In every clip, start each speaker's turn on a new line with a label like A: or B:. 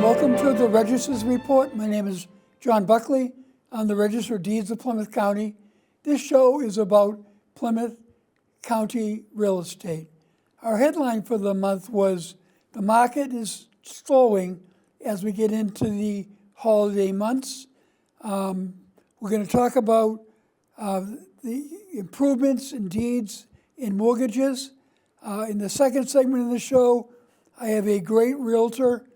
A: Welcome to the Register's Report. My name is John Buckley. I'm the Register of Deeds of Plymouth County. This show is about Plymouth County real estate. Our headline for the month was "The market is slowing as we get into the holiday months." We're going to talk about the improvements in deeds and mortgages. In the second segment of the show, I have a great realtor,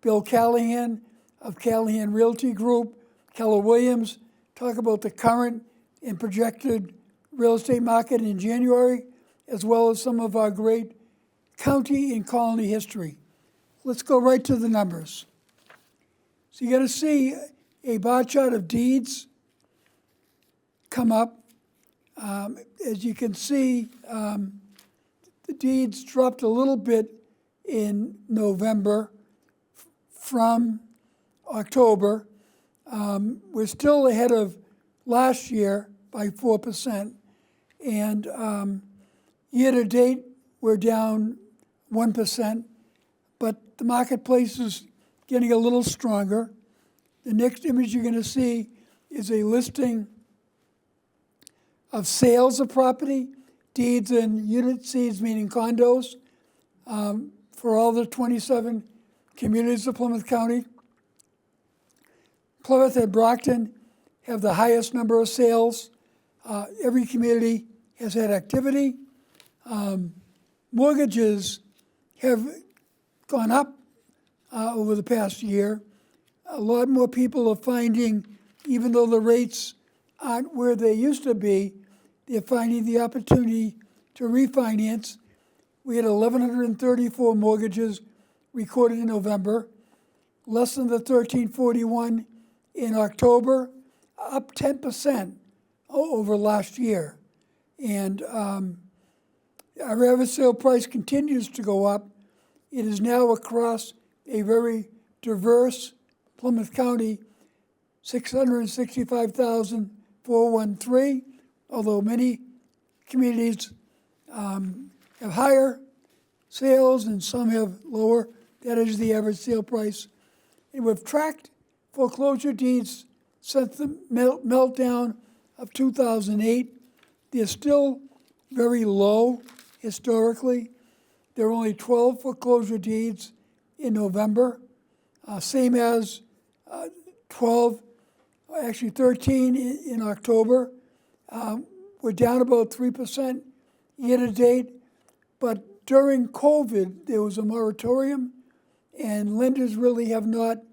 A: Bill Callahan of Callahan Realty Group, Keller Williams, talk about the current and projected real estate market in January, as well as some of our great county and colony history. Let's go right to the numbers. So you're going to see a bar chart of deeds come up. As you can see, the deeds dropped a little bit in November from October. We're still ahead of last year by 4%. And year to date, we're down 1%. But the marketplace is getting a little stronger. The next image you're going to see is a listing of sales of property, deeds and unit seeds, meaning condos, for all the 27 communities of Plymouth County. Plymouth and Brockton have the highest number of sales. Every community has had activity. Mortgages have gone up over the past year. A lot more people are finding, even though the rates aren't where they used to be, they're finding the opportunity to refinance. We had 1,134 mortgages recorded in November, less than the 1,341 in October, up 10% over last year. And our average sale price continues to go up. It is now across a very diverse Plymouth County, $665,413, although many communities have higher sales and some have lower. That is the average sale price. And we've tracked foreclosure deeds since the meltdown of 2008. They're still very low historically. There are only 12 foreclosure deeds in November, same as 13 in October. We're down about 3% year to date, but during COVID, there was a moratorium, and lenders really have not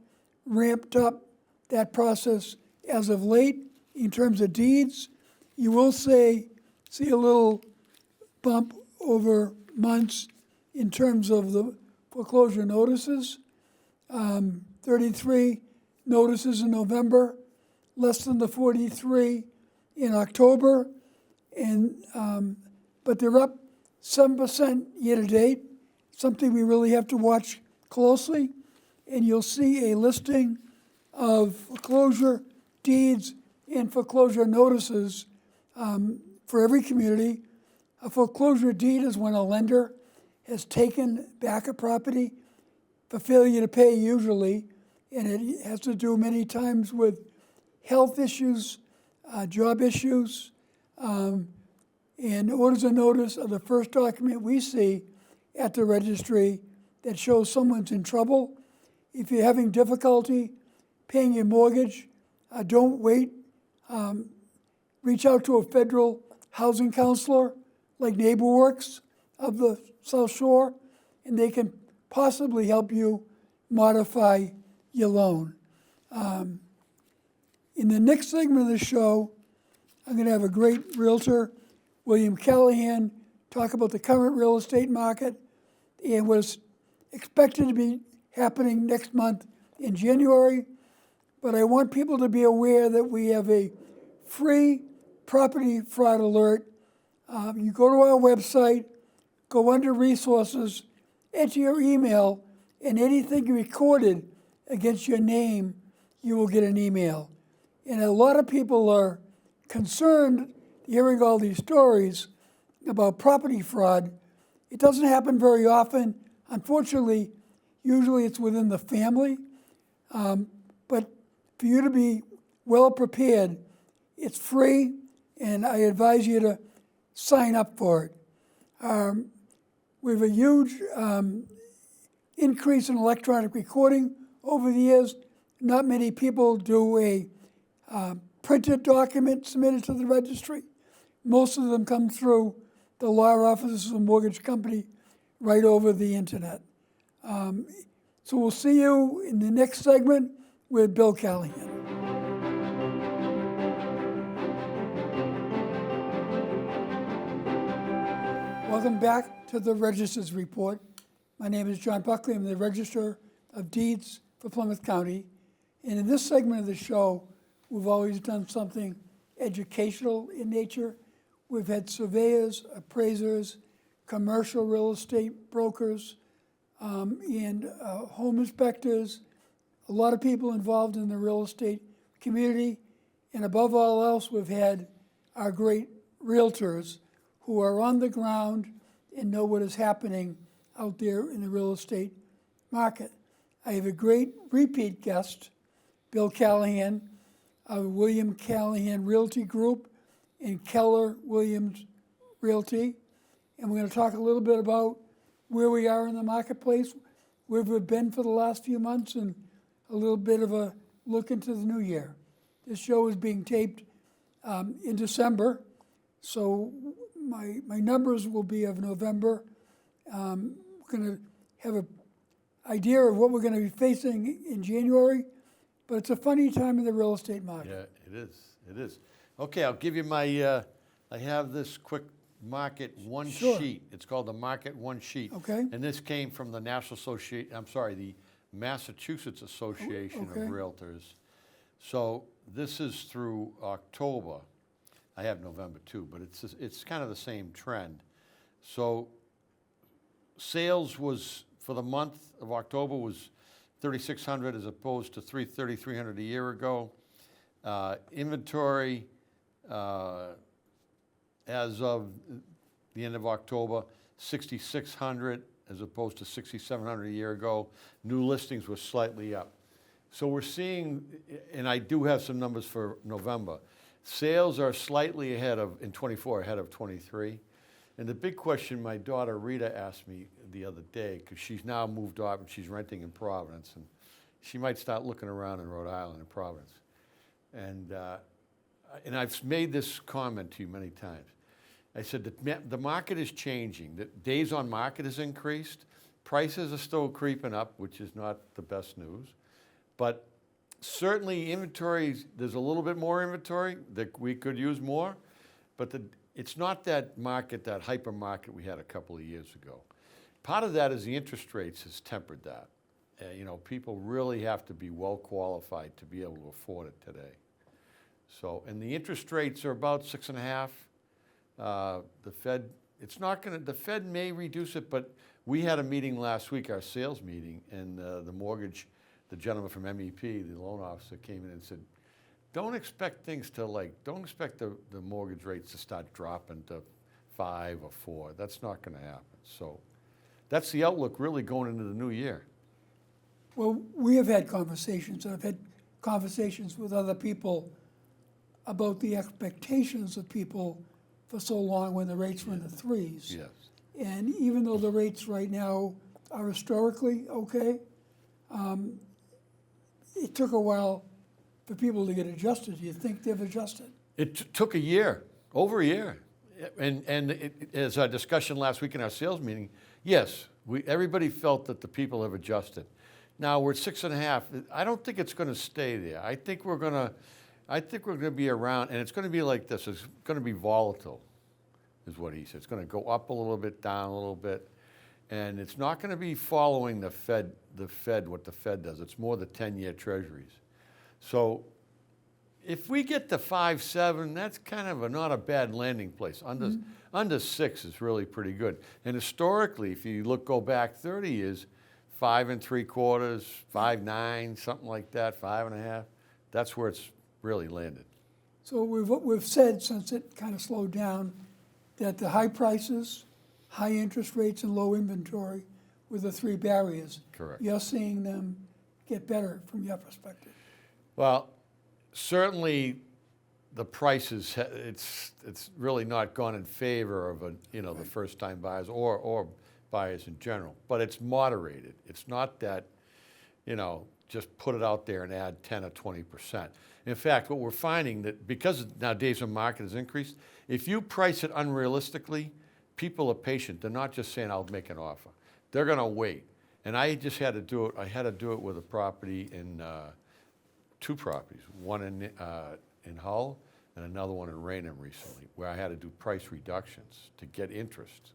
A: ramped up that process as of late. In terms of deeds, you will see a little bump over months in terms of the foreclosure notices. 33 notices in November, less than the 43 in October, and but they're up 7% year to date, something we really have to watch closely. And you'll see a listing of foreclosure deeds and foreclosure notices for every community. A foreclosure deed is when a lender has taken back a property for failure to pay usually, and it has to do many times with health issues, job issues, and orders of notice are the first document we see at the registry that shows someone's in trouble. If you're having difficulty paying your mortgage, don't wait. Reach out to a federal housing counselor like NeighborWorks of the South Shore, and they can possibly help you modify your loan. In the next segment of the show, I'm going to have a great realtor, William Callahan, talk about the current real estate market and what's expected to be happening next month in January. But I want people to be aware that we have a free property fraud alert. You go to our website, go under resources, enter your email, and anything recorded against your name, you will get an email. And a lot of people are concerned hearing all these stories about property fraud. It doesn't happen very often. Unfortunately, usually it's within the family. But for you to be well prepared, it's free, and I advise you to sign up for it. We have a huge increase in electronic recording over the years. Not many people do a printed document submitted to the registry. Most of them come through the law offices of the mortgage company right over the internet. So we'll see you in the next segment with Bill Callahan. Welcome back to the Register's Report. My name is John Buckley. I'm the Register of Deeds for Plymouth County. And in this segment of the show, we've always done something educational in nature. We've had surveyors, appraisers, commercial real estate brokers, and home inspectors, a lot of people involved in the real estate community. And above all else, we've had our great realtors who are on the ground and know what is happening out there in the real estate market. I have a great repeat guest, Bill Callahan of William Callahan Realty Group and Keller Williams Realty. And we're going to talk a little bit about where we are in the marketplace, where we've been for the last few months, and a little bit of a look into the new year. This show is being taped in December, so my numbers will be of November. We're going to have an idea of what we're going to be facing in January, but it's a funny time in the real estate market.
B: Yeah, it is. It is. Okay, I'll give you my, I have this quick Market One sheet. It's called the Market One sheet.
A: Okay.
B: And this came from the the Massachusetts Association of Realtors. So this is through October. I have November too, but it's kind of the same trend. So sales was, for the month of October, was 3,600 as opposed to 3,300 a year ago. Inventory, as of the end of October, 6,600 as opposed to 6,700 a year ago. New listings were slightly up. So we're seeing, and I do have some numbers for November, sales are slightly ahead of, in 24, ahead of 23. And the big question my daughter Rita asked me the other day, because she's now moved off and she's renting in Providence, and she might start looking around in Rhode Island and Providence. And I've made this comment to you many times. I said that the market is changing. The days on market has increased. Prices are still creeping up, which is not the best news. But certainly inventory, there's a little bit more inventory that we could use more, but it's not that market, that hyper market we had a couple of years ago. Part of that is the interest rates has tempered that. You know, people really have to be well qualified to be able to afford it today. So, and the interest rates are about 6.5. The Fed, the Fed may reduce it, but we had a meeting last week, our sales meeting, and the gentleman from MEP, the loan officer, came in and said, don't expect things to don't expect the mortgage rates to start dropping to 5 or 4. That's not going to happen. So that's the outlook really going into the new year.
A: Well, we have had conversations, and I've had conversations with other people about the expectations of people for so long when the rates were in the 3s.
B: Yes.
A: And even though the rates right now are historically okay, it took a while for people to get adjusted. Do you think they've adjusted?
B: It took a year, over a year. And as our discussion last week in our sales meeting, yes, everybody felt that the people have adjusted. Now we're at 6.5. I don't think it's going to stay there. I think we're going to be around, and it's going to be like this. It's going to be volatile, is what he said. It's going to go up a little bit, down a little bit, and it's not going to be following the Fed, what the Fed does. It's more the 10-year treasuries. So if we get to 5.7, that's kind of not a bad landing place. Under 6 is really pretty good. And historically, if you go back 30 years, 5 3/4, 5.9, something like that, 5.5. That's where it's really landed.
A: So we've said, since it kind of slowed down, that the high prices, high interest rates, and low inventory were the 3 barriers.
B: Correct.
A: You're seeing them get better from your perspective?
B: Well, certainly the prices, it's really not gone in favor of the first-time buyers or buyers in general, but it's moderated. It's not that, just put it out there and add 10 or 20%. In fact, what we're finding that because now days on market has increased, if you price it unrealistically, people are patient. They're not just saying, I'll make an offer. They're going to wait. And I just had to do it. I had to do it with a property in, two properties, one in Hull and another one in Raynham recently, where I had to do price reductions to get interest.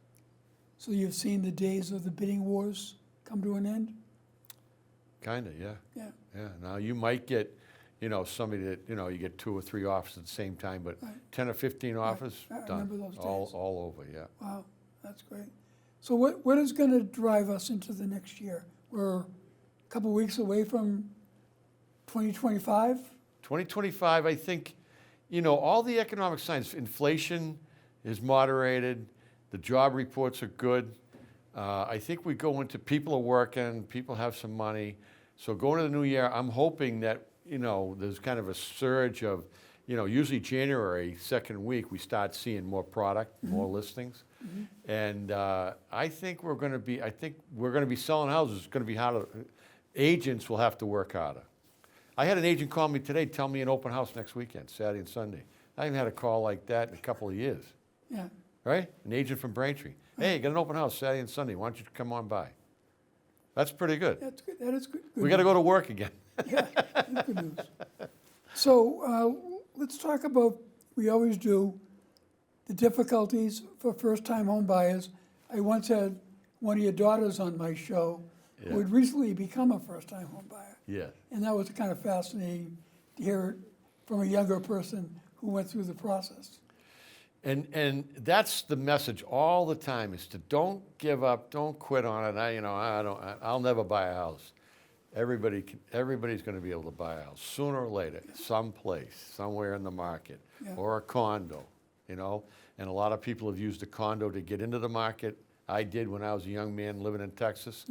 A: So you've seen the days of the bidding wars come to an end?
B: Kind of, yeah.
A: Yeah.
B: Yeah. Now you might get, somebody that, you get 2 or 3 offers at the same time, but
A: Right.
B: 10 or 15 offers,
A: I
B: done.
A: remember those days.
B: All over, yeah.
A: Wow, that's great. So what is going to drive us into the next year? We're a couple weeks away from 2025?
B: 2025, I think, all the economic signs, inflation is moderated, the job reports are good. I think we go into, people are working, people have some money. So going into the new year, I'm hoping that, there's kind of a surge of, usually January, second week, we start seeing more product, more listings. And I think we're going to be selling houses. It's going to be harder. Agents will have to work harder. I had an agent call me today, tell me an open house next weekend, Saturday and Sunday. I haven't had a call like that in a couple of years.
A: Yeah.
B: Right? An agent from Braintree. Hey, got an open house Saturday and Sunday. Why don't you come on by? That's pretty good.
A: That's good. That is good.
B: We got to go to work again.
A: Yeah, that's good news. So let's talk about, we always do, the difficulties for first-time home buyers. I once had one of your daughters on my show who had recently become a first-time home buyer.
B: Yeah.
A: And that was kind of fascinating to hear it from a younger person who went through the process.
B: And that's the message all the time, is to don't give up, don't quit on it. I'll never buy a house. Everybody's going to be able to buy a house sooner or later, someplace, somewhere in the market, or a condo, And a lot of people have used a condo to get into the market. I did when I was a young man living in Texas.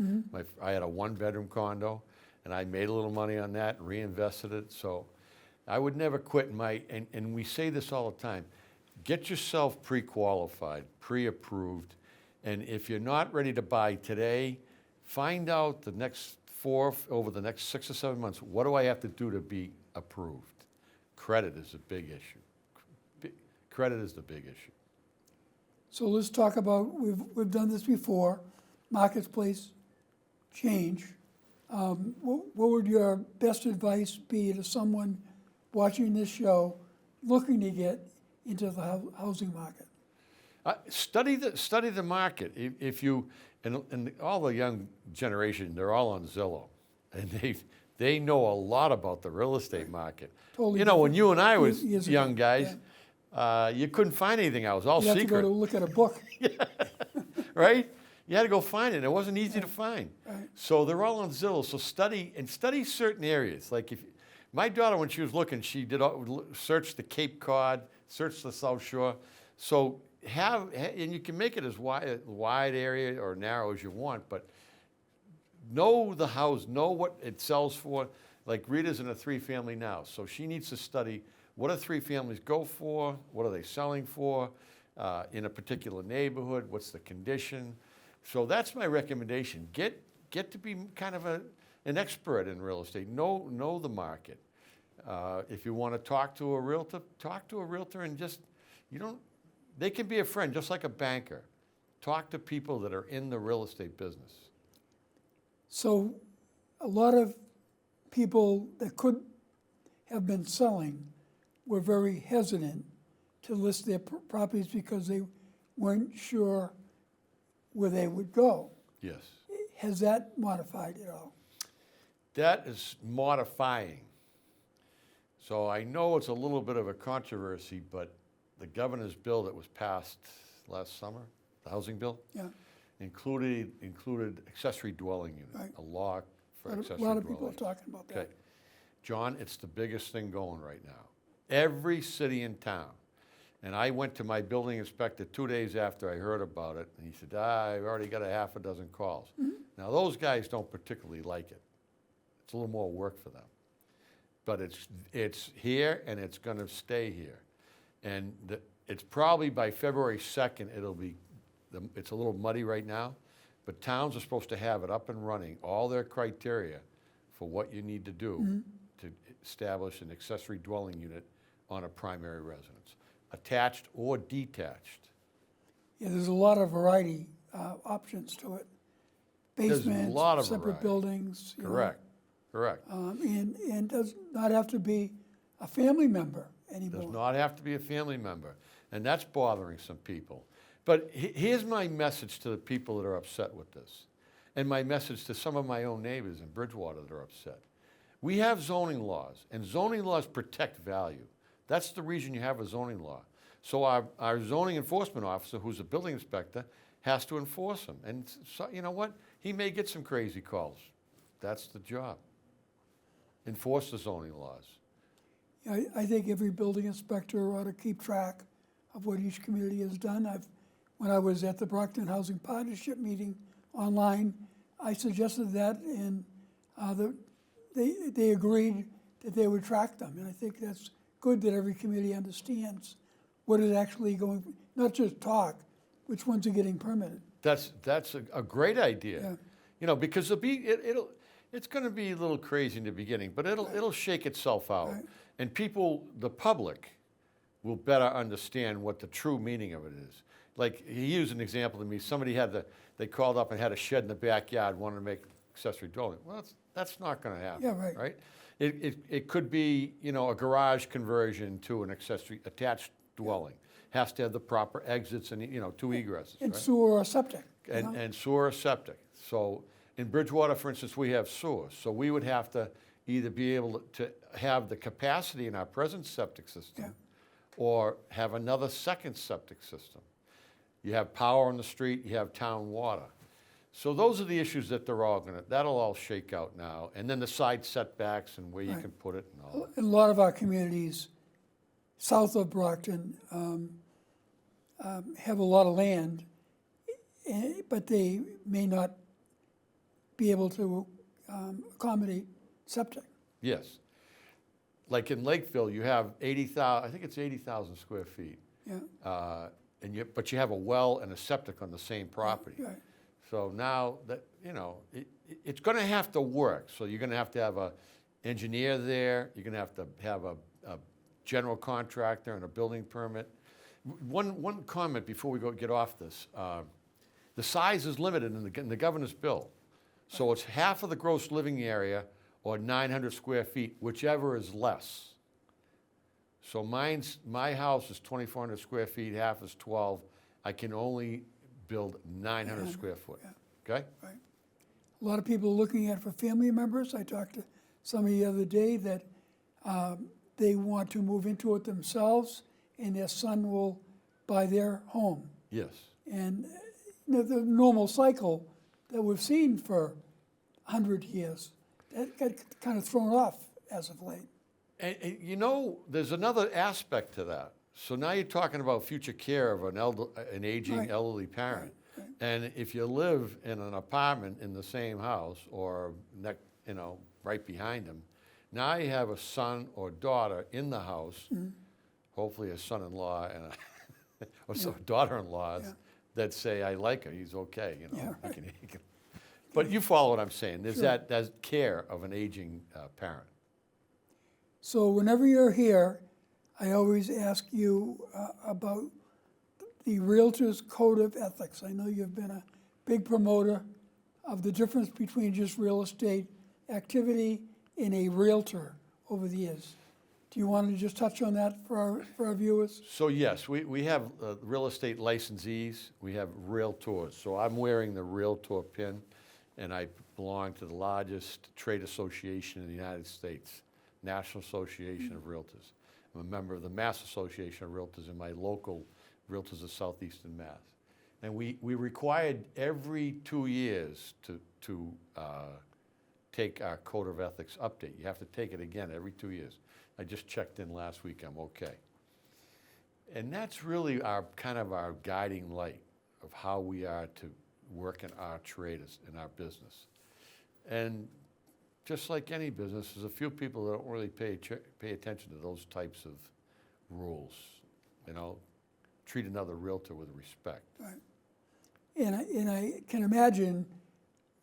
B: I had a 1-bedroom condo, and I made a little money on that and reinvested it. So I would never quit and we say this all the time, get yourself pre-qualified, pre-approved, and if you're not ready to buy today, find out over the next 6 or 7 months, what do I have to do to be approved? Credit is a big issue. Credit is the big issue.
A: So let's talk about, we've done this before, marketplace change. What would your best advice be to someone watching this show looking to get into the housing market?
B: Study the market. If you and all the young generation, they're all on Zillow, and they know a lot about the real estate market.
A: Totally
B: when you and I was
A: years ago,
B: young guys, you couldn't find anything else. All
A: You have to
B: secret,
A: go to look at a book.
B: right? You had to go find it. It wasn't easy to find.
A: Right.
B: So they're all on Zillow. So study certain areas. Like my daughter, when she was looking, she did search the Cape Cod, search the South Shore. So and you can make it as wide area or narrow as you want, but know the house, know what it sells for. Like Rita's in a 3-family now, so she needs to study what do 3 families go for, what are they selling for, in a particular neighborhood, what's the condition. So that's my recommendation. Get to be kind of an expert in real estate. Know the market. If you want to talk to a realtor, and just they can be a friend, just like a banker. Talk to people that are in the real estate business.
A: So a lot of people that could have been selling were very hesitant to list their properties because they weren't sure where they would go.
B: Yes.
A: Has that modified at all?
B: That is modifying. So I know it's a little bit of a controversy, but the governor's bill that was passed last summer, the housing bill, included accessory dwelling unit,
A: Right.
B: a law for accessory dwelling.
A: A lot of people are talking about that.
B: Okay. John, it's the biggest thing going right now. Every city in town. And I went to my building inspector 2 days after I heard about it, and he said, I've already got a half a dozen calls. Now, those guys don't particularly like it. It's a little more work for them. But it's here and it's going to stay here. And it's probably by February 2nd, it's a little muddy right now, but towns are supposed to have it up and running, all their criteria for what you need to do to establish an accessory dwelling unit on a primary residence, attached or detached.
A: Yeah, there's a lot of variety, options to it.
B: There's a
A: Basements,
B: lot of
A: separate
B: variety.
A: buildings. you know,
B: Correct.
A: and does not have to be a family member anymore.
B: Does not have to be a family member. And that's bothering some people. But here's my message to the people that are upset with this, and my message to some of my own neighbors in Bridgewater that are upset. We have zoning laws, and zoning laws protect value. That's the reason you have a zoning law. So our zoning enforcement officer, who's a building inspector, has to enforce them. And so, you know what? He may get some crazy calls. That's the job. Enforce the zoning laws.
A: I think every building inspector ought to keep track of what each community has done. When I was at the Brockton Housing Partnership meeting online, I suggested that, and they agreed that they would track them. And I think that's good that every community understands what is actually going, not just talk, which ones are getting permitted.
B: That's a great idea.
A: Yeah.
B: You know, because it's going to be a little crazy in the beginning, but it'll shake itself out.
A: Right.
B: And people, the public, will better understand what the true meaning of it is. Like, he used an example to me. Somebody they called up and had a shed in the backyard, wanted to make accessory dwelling. Well, that's not going to happen.
A: Yeah, right.
B: Right? It could be, you know, a garage conversion to an accessory attached dwelling. Has to have the proper exits and, you know, two egresses.
A: And
B: right?
A: sewer or septic. you know?
B: And sewer or septic. So in Bridgewater, for instance, we have sewer. So we would have to either be able to have the capacity in our present septic system,
A: Yeah.
B: or have another second septic system. You have power on the street, you have town water. So those are the issues that that'll all shake out now. And then the side setbacks and where you
A: Right.
B: can put it and all that.
A: In a lot of our communities south of Brockton have a lot of land, but they may not be able to accommodate septic.
B: Yes. Like in Lakeville, you have 80,000, I think it's 80,000 square feet.
A: Yeah,
B: But you have a well and a septic on the same property.
A: right.
B: So now that, you know, it's going to have to work. So you're going to have an engineer there. You're going to have a general contractor and a building permit. One comment before we get off this. The size is limited in the governor's bill. So it's half of the gross living area or 900 square feet, whichever is less. So my house is 2,400 square feet, half is 12. I can only build 900 square foot, okay?
A: Right. A lot of people are looking at it for family members. I talked to somebody the other day that they want to move into it themselves, and their son will buy their home.
B: Yes.
A: And the normal cycle that we've seen for 100 years, that got kind of thrown off as of late.
B: And you know, there's another aspect to that. So now you're talking about future care of an aging
A: Right.
B: elderly parent.
A: Right.
B: And if you live in an apartment in the same house or right behind them, now you have a son or daughter in the house, hopefully a son-in-law and daughter-in-laws that say, I like him, he's okay, you know.
A: Yeah,
B: he can. But you follow what I'm saying. There's
A: Sure.
B: that care of an aging parent.
A: So whenever you're here, I always ask you about the Realtors Code of Ethics. I know you've been a big promoter of the difference between just real estate activity and a realtor over the years. Do you want to just touch on that for our viewers?
B: So yes, we have real estate licensees, we have realtors. So I'm wearing the realtor pin, and I belong to the largest trade association in the United States, National Association of Realtors. I'm a member of the Mass Association of Realtors in my local Realtors of Southeastern Mass. And we required every 2 years to take our Code of Ethics update. You have to take it again every 2 years. I just checked in last week, I'm okay. And that's really our guiding light of how we are to work in our trade, in our business. And just like any business, there's a few people that don't really pay attention to those types of rules. You know, treat another realtor with respect.
A: Right. And I can imagine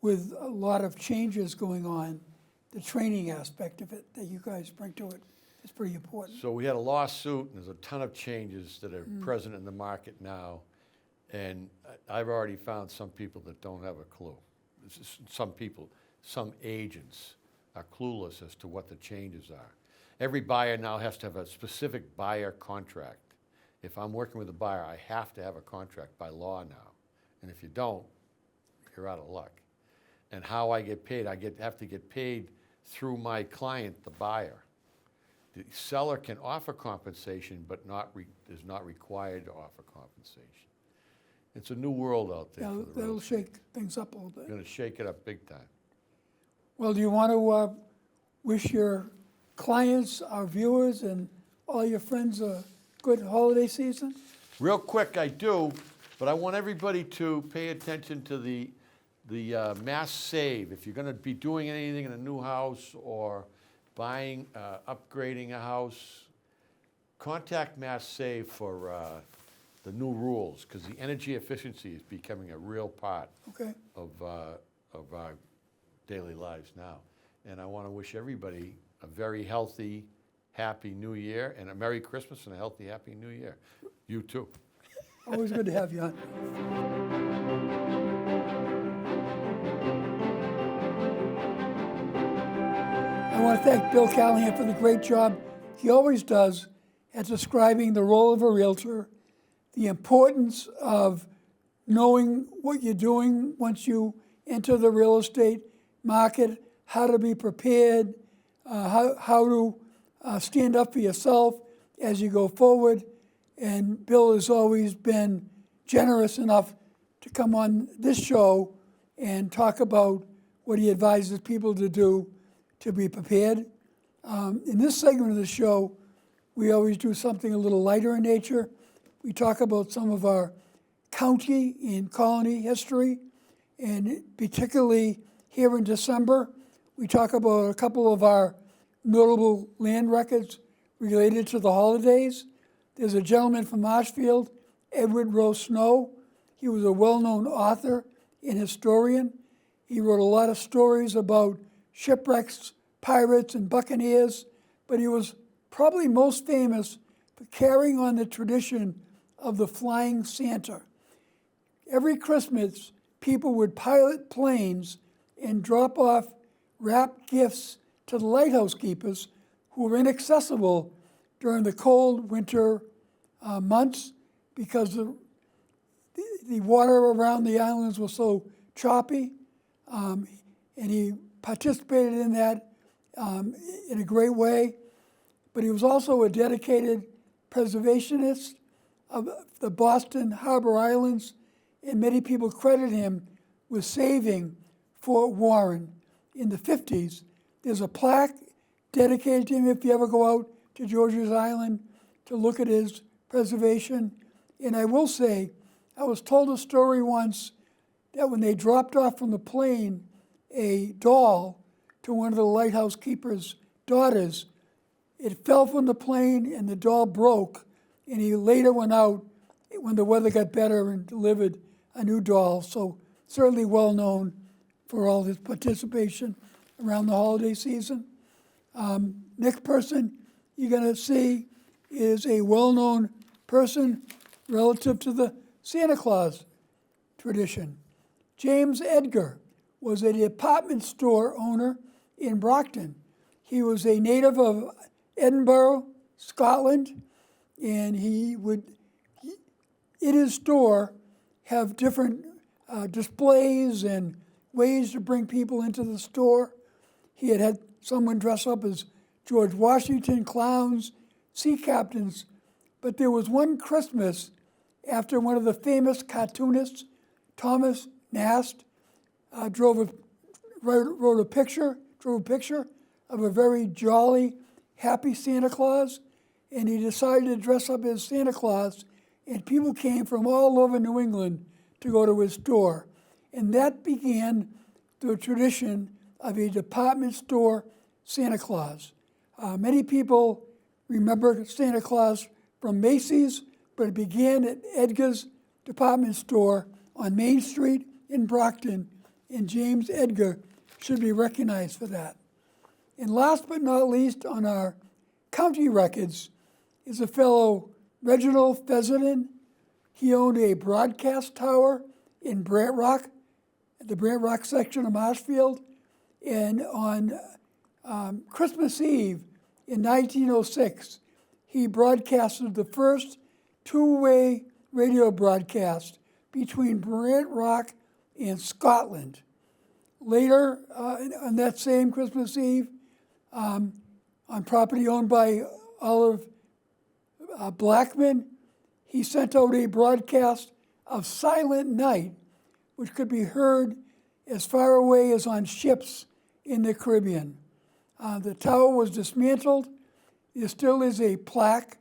A: with a lot of changes going on, the training aspect of it that you guys bring to it is pretty important.
B: So we had a lawsuit, and there's a ton of changes that are present in the market now, and I've already found some people that don't have a clue. Some agents are clueless as to what the changes are. Every buyer now has to have a specific buyer contract. If I'm working with a buyer, I have to have a contract by law now. And if you don't, you're out of luck. And how I get paid, have to get paid through my client, the buyer. The seller can offer compensation, but is not required to offer compensation. It's a new world out there.
A: Yeah, that'll shake things up a little bit.
B: Going to shake it up big time.
A: Well, do you want to wish your clients, our viewers, and all your friends a good holiday season?
B: Real quick, I do, but I want everybody to pay attention to the Mass Save. If you're going to be doing anything in a new house or buying, upgrading a house, contact Mass Save for the new rules, because the energy efficiency is becoming a real part of our daily lives now. And I want to wish everybody a very healthy, happy New Year, and a Merry Christmas and a healthy, happy New Year. You too.
A: Always good to have you on. I want to thank Bill Callahan for the great job he always does at describing the role of a realtor, the importance of knowing what you're doing once you enter the real estate market, how to be prepared, how to stand up for yourself as you go forward. And Bill has always been generous enough to come on this show and talk about what he advises people to do to be prepared. In this segment of the show, we always do something a little lighter in nature. We talk about some of our county and colony history, and particularly here in December, we talk about a couple of our notable land records related to the holidays. There's a gentleman from Marshfield, Edward Rowe Snow. He was a well-known author and historian. He wrote a lot of stories about shipwrecks, pirates, and buccaneers, but he was probably most famous for carrying on the tradition of the flying Santa. Every Christmas, people would pilot planes and drop off wrapped gifts to the lighthouse keepers who were inaccessible during the cold winter months because the water around the islands was so choppy, and he participated in that in a great way. But he was also a dedicated preservationist of the Boston Harbor Islands, and many people credit him with saving Fort Warren in the 50s. There's a plaque dedicated to him if you ever go out to George's Island to look at his preservation. And I will say, I was told a story once that when they dropped off from the plane a doll to one of the lighthouse keeper's daughters, it fell from the plane and the doll broke, and he later went out when the weather got better and delivered a new doll. So certainly well known for all his participation around the holiday season. Next person you're going to see is a well-known person relative to the Santa Claus tradition. James Edgar was a department store owner in Brockton. He was a native of Edinburgh, Scotland, and he would, in his store, have different displays and ways to bring people into the store. He had someone dress up as George Washington, clowns, sea captains. But there was one Christmas after one of the famous cartoonists, Thomas Nast, drove a picture of a very jolly, happy Santa Claus, and he decided to dress up as Santa Claus, and people came from all over New England to go to his store. And that began the tradition of a department store Santa Claus. Many people remember Santa Claus from Macy's, but it began at Edgar's department store on Main Street in Brockton, and James Edgar should be recognized for that. And last but not least on our county records is a fellow Reginald Fessenden. He owned a broadcast tower in Brant Rock, the Brant Rock section of Marshfield, and on Christmas Eve in 1906, he broadcasted the first two-way radio broadcast between Brant Rock and Scotland. Later, on that same Christmas Eve, on property owned by Olive Blackman, he sent out a broadcast of Silent Night, which could be heard as far away as on ships in the Caribbean. The tower was dismantled. There still is a plaque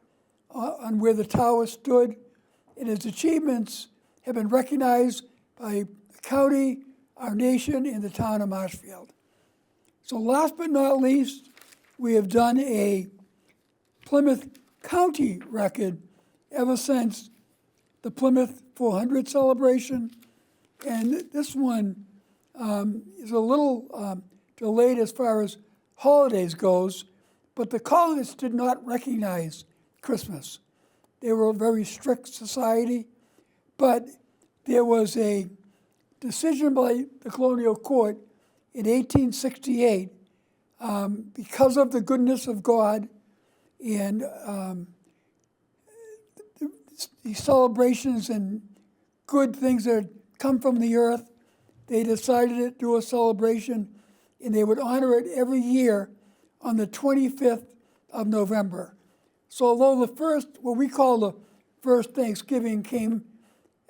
A: on where the tower stood, and his achievements have been recognized by the county, our nation, and the town of Marshfield. So last but not least, we have done a Plymouth County record ever since the Plymouth 400 celebration, and this one is a little delayed as far as holidays goes, but the colonists did not recognize Christmas. They were a very strict society, but there was a decision by the colonial court in 1868, because of the goodness of God and the celebrations and good things that come from the earth, they decided to do a celebration, and they would honor it every year on the 25th of November. So although the first, what we call the first Thanksgiving, came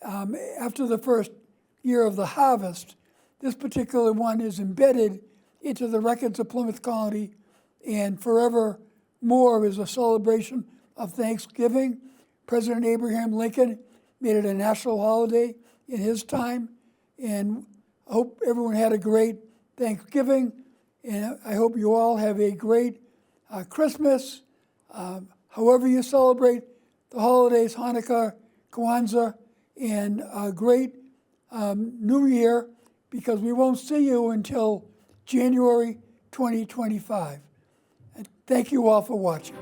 A: after the first year of the harvest, this particular one is embedded into the records of Plymouth Colony, and forevermore is a celebration of Thanksgiving. President Abraham Lincoln made it a national holiday in his time, and I hope everyone had a great Thanksgiving, and I hope you all have a great Christmas, however you celebrate the holidays, Hanukkah, Kwanzaa, and a great New Year, because we won't see you until January 2025. And thank you all for watching.